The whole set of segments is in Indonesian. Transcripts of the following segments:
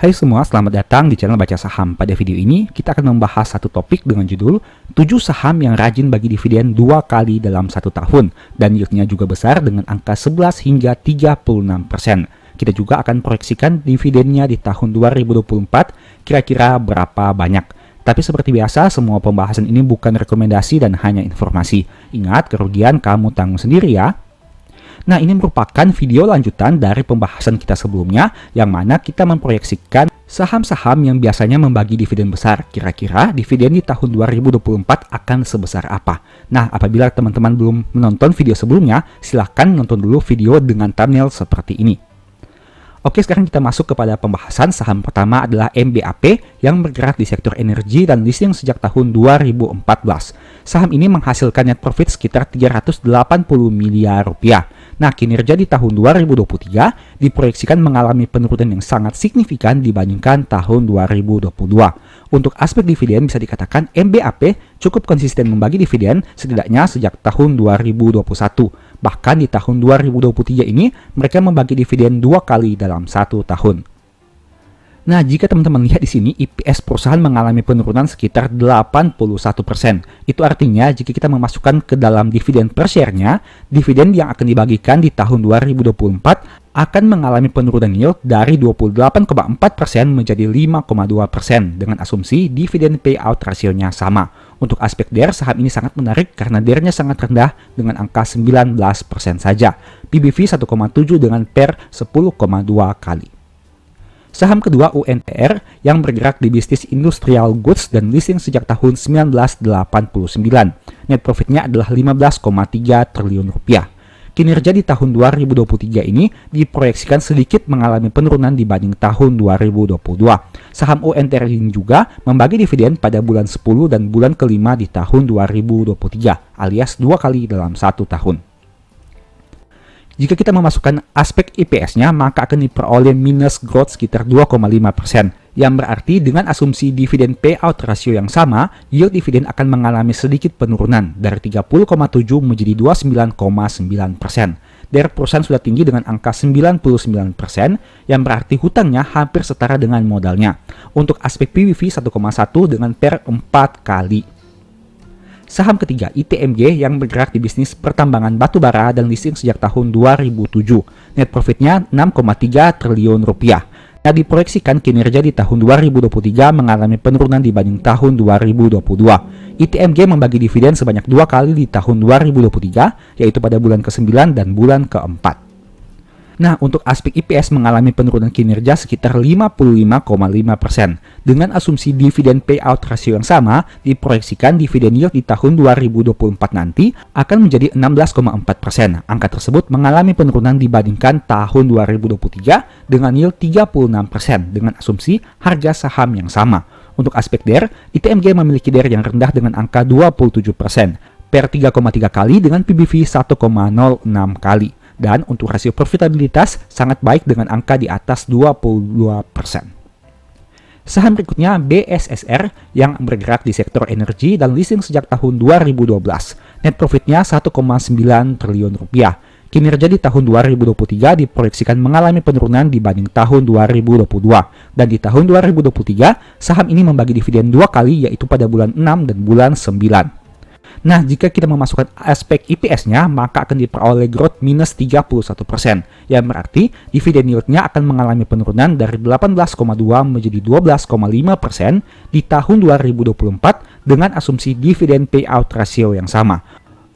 Hai semua, selamat datang di channel Baca Saham. Pada video ini, kita akan membahas satu topik dengan judul 7 saham yang rajin bagi dividen 2 kali dalam 1 tahun dan yieldnya juga besar dengan angka 11 hingga 36%. Kita juga akan proyeksikan dividennya di tahun 2024 kira-kira berapa banyak. Tapi seperti biasa, semua pembahasan ini bukan rekomendasi dan hanya informasi. Ingat, kerugian kamu tanggung sendiri ya. Nah, ini merupakan video lanjutan dari pembahasan kita sebelumnya, yang mana kita memproyeksikan saham-saham yang biasanya membagi dividen besar. Kira-kira dividen di tahun 2024 akan sebesar apa? Nah, apabila teman-teman belum menonton video sebelumnya, silahkan nonton dulu video dengan thumbnail seperti ini. Oke, sekarang kita masuk kepada pembahasan. Saham pertama adalah MBAP yang bergerak di sektor energi dan listing sejak tahun 2014. Saham ini menghasilkan net profit sekitar 380 miliar rupiah. Nah, kinerja di tahun 2023 diproyeksikan mengalami penurunan yang sangat signifikan dibandingkan tahun 2022. Untuk aspek dividen bisa dikatakan MBAP cukup konsisten membagi dividen setidaknya sejak tahun 2021. Bahkan di tahun 2023 ini mereka membagi dividen 2 kali dalam 1 tahun. Nah, jika teman-teman lihat di sini, EPS perusahaan mengalami penurunan sekitar 81%. Itu artinya jika kita memasukkan ke dalam dividen per share-nya, dividen yang akan dibagikan di tahun 2024 akan mengalami penurunan yield dari 28,4% menjadi 5,2% dengan asumsi dividen payout rasionya sama. Untuk aspek DER, saham ini sangat menarik karena DER-nya sangat rendah dengan angka 19% saja. PBV 1,7 dengan PER 10,2 kali. Saham kedua UNTR yang bergerak di bisnis industrial goods dan listing sejak tahun 1989. Net profitnya adalah 15,3 triliun rupiah. Kinerja di tahun 2023 ini diproyeksikan sedikit mengalami penurunan dibanding tahun 2022. Saham UNTR ini juga membagi dividen pada bulan 10 dan bulan kelima di tahun 2023 alias 2 kali dalam 1 tahun. Jika kita memasukkan aspek IPS-nya, maka akan diperoleh minus growth sekitar 2,5%. Yang berarti dengan asumsi dividen payout rasio yang sama, yield dividen akan mengalami sedikit penurunan dari 30,7 menjadi 29,9%. DER perusahaan sudah tinggi dengan angka 99%, yang berarti hutangnya hampir setara dengan modalnya. Untuk aspek PBV 1,1 dengan PER 4 kali. Saham ketiga, ITMG yang bergerak di bisnis pertambangan batubara dan listing sejak tahun 2007. Net profitnya 6,3 triliun rupiah. Nah, diproyeksikan kinerja di tahun 2023 mengalami penurunan dibanding tahun 2022. ITMG membagi dividen sebanyak 2 kali di tahun 2023, yaitu pada bulan ke-9 dan bulan ke-4. Nah, untuk aspek IPS mengalami penurunan kinerja sekitar 55,5%. Dengan asumsi dividen payout rasio yang sama, diproyeksikan dividen yield di tahun 2024 nanti akan menjadi 16,4%. Angka tersebut mengalami penurunan dibandingkan tahun 2023 dengan yield 36% dengan asumsi harga saham yang sama. Untuk aspek DER, ITMG memiliki DER yang rendah dengan angka 27%, PER 3,3 kali dengan PBV 1,06 kali. Dan untuk rasio profitabilitas sangat baik dengan angka di atas 22%. Saham berikutnya BSSR yang bergerak di sektor energi dan listing sejak tahun 2012. Net profitnya 1,9 triliun rupiah. Kinerja di tahun 2023 diproyeksikan mengalami penurunan dibanding tahun 2022. Dan di tahun 2023, saham ini membagi dividen 2 kali yaitu pada bulan 6 dan bulan 9. Nah, jika kita memasukkan aspek IPS-nya, maka akan diperoleh growth minus 31%. Yang berarti, dividen yield-nya akan mengalami penurunan dari 18,2 menjadi 12,5% di tahun 2024 dengan asumsi dividen payout rasio yang sama.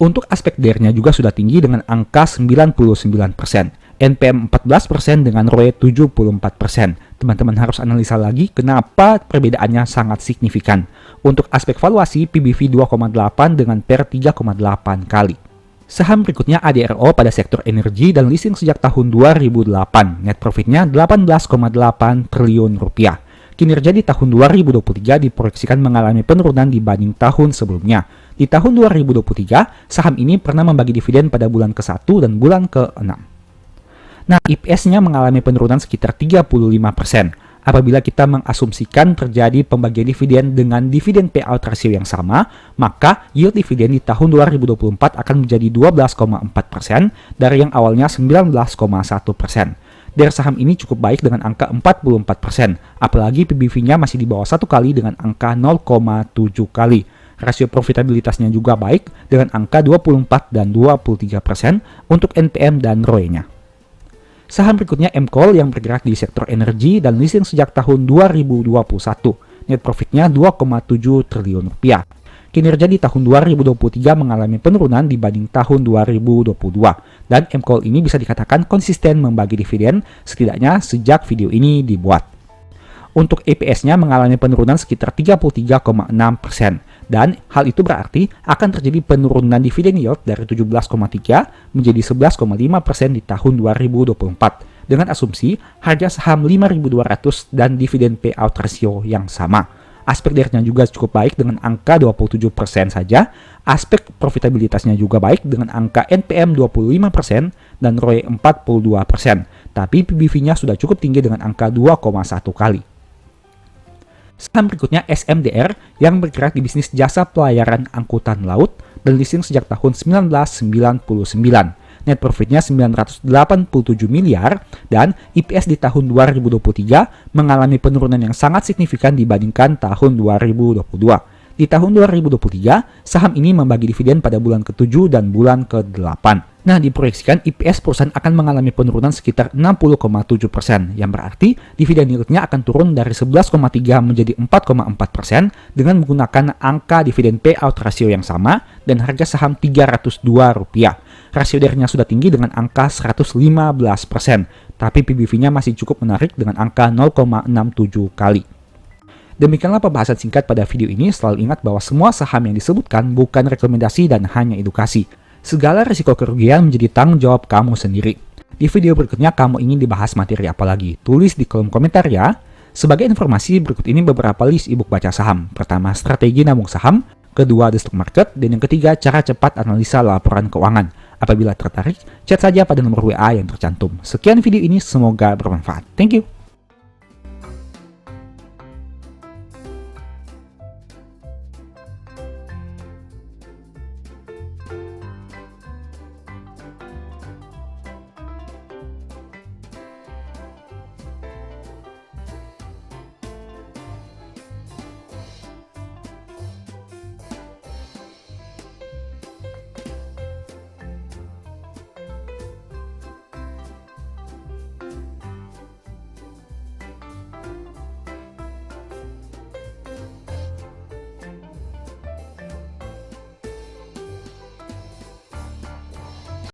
Untuk aspek DER-nya juga sudah tinggi dengan angka 99%. NPM 14% dengan ROE 74%. Teman-teman harus analisa lagi kenapa perbedaannya sangat signifikan. Untuk aspek valuasi, PBV 2,8 dengan PER 3,8 kali. Saham berikutnya ADRO pada sektor energi dan listing sejak tahun 2008. Net profitnya 18,8 triliun rupiah. Kinerja di tahun 2023 diproyeksikan mengalami penurunan dibanding tahun sebelumnya. Di tahun 2023, saham ini pernah membagi dividen pada bulan ke-1 dan bulan ke-6. Nah, IPS-nya mengalami penurunan sekitar 35%. Apabila kita mengasumsikan terjadi pembagian dividen dengan dividen payout rasio yang sama, maka yield dividen di tahun 2024 akan menjadi 12,4% dari yang awalnya 19,1%. dari saham ini cukup baik dengan angka 44%, apalagi PBV-nya masih di bawah 1 kali dengan angka 0,7 kali. Rasio profitabilitasnya juga baik dengan angka 24 dan 23% untuk NPM dan ROE-nya. Saham berikutnya MCOL yang bergerak di sektor energi dan leasing sejak tahun 2021. Net profitnya 2,7 triliun rupiah. Kinerja di tahun 2023 mengalami penurunan dibanding tahun 2022. Dan MCOL ini bisa dikatakan konsisten membagi dividen setidaknya sejak video ini dibuat. Untuk EPS-nya mengalami penurunan sekitar 33,6%. Dan hal itu berarti akan terjadi penurunan dividen yield dari 17,3 menjadi 11,5% di tahun 2024 dengan asumsi harga saham 5.200 dan dividen payout ratio yang sama. Aspek dairy-nya juga cukup baik dengan angka 27% saja. Aspek profitabilitasnya juga baik dengan angka NPM 25% dan ROE 42%. Tapi PBV-nya sudah cukup tinggi dengan angka 2,1 kali. Saham berikutnya SMDR yang bergerak di bisnis jasa pelayaran angkutan laut dan leasing sejak tahun 1999. Net profitnya 987 miliar dan EPS di tahun 2023 mengalami penurunan yang sangat signifikan dibandingkan tahun 2022. Di tahun 2023, saham ini membagi dividen pada bulan ke-7 dan bulan ke-8. Nah, diproyeksikan EPS perusahaan akan mengalami penurunan sekitar 60,7%, yang berarti dividen yieldnya akan turun dari 11,3 menjadi 4,4% dengan menggunakan angka dividen payout rasio yang sama dan harga saham Rp302. Rasio DER-nya sudah tinggi dengan angka 115%, tapi PBV-nya masih cukup menarik dengan angka 0,67 kali. Demikianlah pembahasan singkat pada video ini. Selalu ingat bahwa semua saham yang disebutkan bukan rekomendasi dan hanya edukasi. Segala risiko kerugian menjadi tanggung jawab kamu sendiri. Di video berikutnya kamu ingin dibahas materi apa lagi? Tulis di kolom komentar ya. Sebagai informasi, berikut ini beberapa list ebook baca saham. Pertama, strategi nabung saham. Kedua, the stock market. Dan yang ketiga, cara cepat analisa laporan keuangan. Apabila tertarik, chat saja pada nomor WA yang tercantum. Sekian video ini, semoga bermanfaat. Thank you.